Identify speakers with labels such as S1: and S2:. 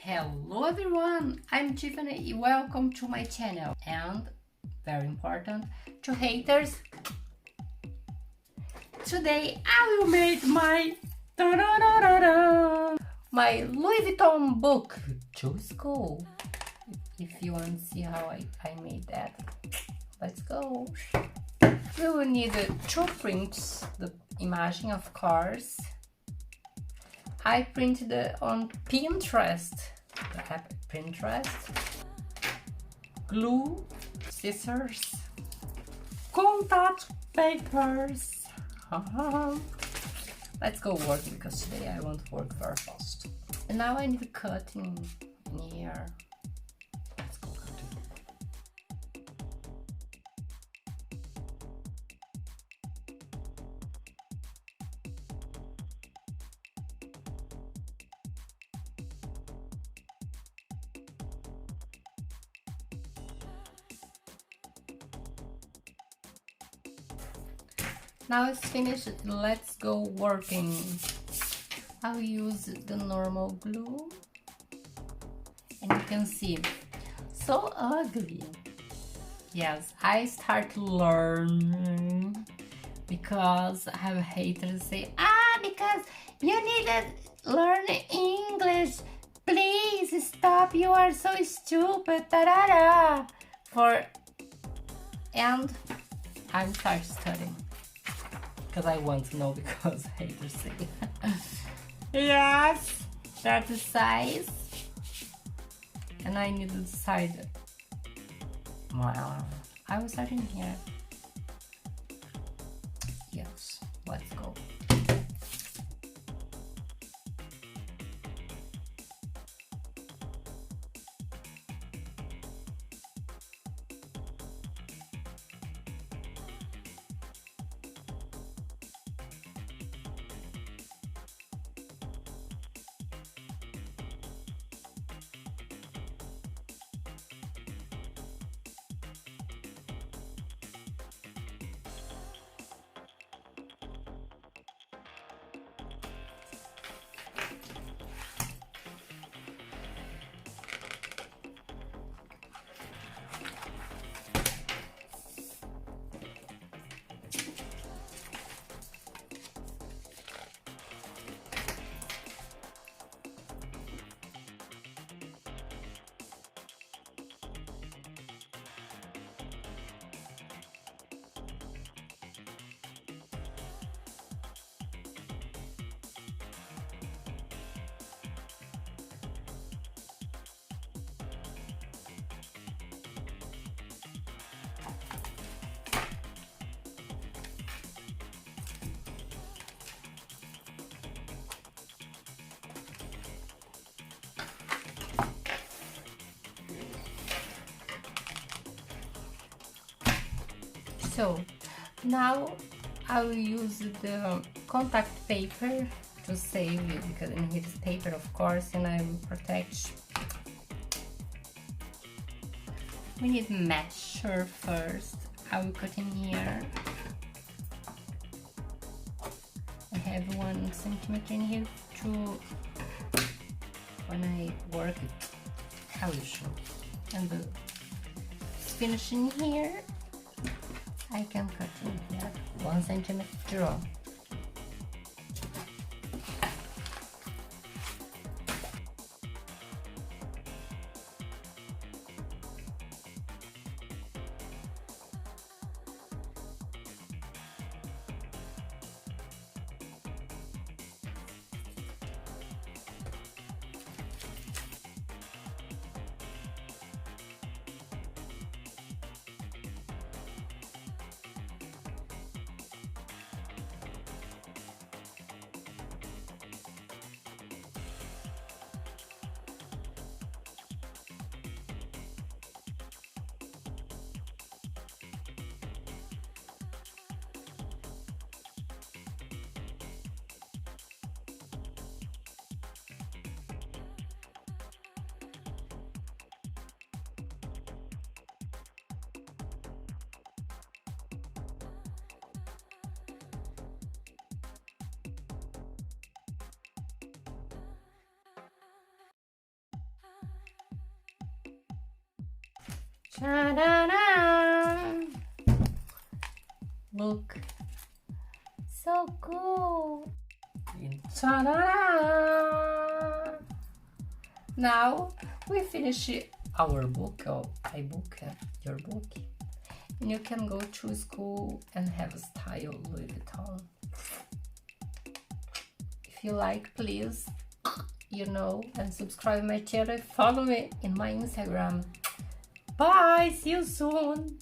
S1: Hello everyone, I'm Tiffany. Welcome to my channel. And very important to haters, today I will make my my Louis Vuitton book to school. If you want to see how I made that, let's go. We will need two prints, the image of course. I printed on Pinterest, the app Pinterest, glue, scissors, contact papers. Let's go working because today I want to work very fast. And now I need cutting in here. Let's go cutting. Now it's finished, let's go working. I'll use the normal glue. And you can see, so ugly. Yes, I start learning because I have haters say, because you need to learn English. Please stop, you are so stupid. And I start studying. Because I want to know, because haters say yes, that's the size, and I need to decide. Well, I was starting here. Yes, let's go. So now I will use the contact paper to save it, because in here is paper of course, and I will protect. We need measure first. I will cut in here. I have 1 centimeter in here to, when I work it, I will show. And the finish in here. I can cut in here 1 centimeter draw. Ta-da-da! Look, so cool. Ta-da-da! Now we finish our book, or iBook, your book, and you can go to school and have a style Louis Vuitton. If you like, please, and subscribe my channel, follow me in my Instagram. Bye, see you soon.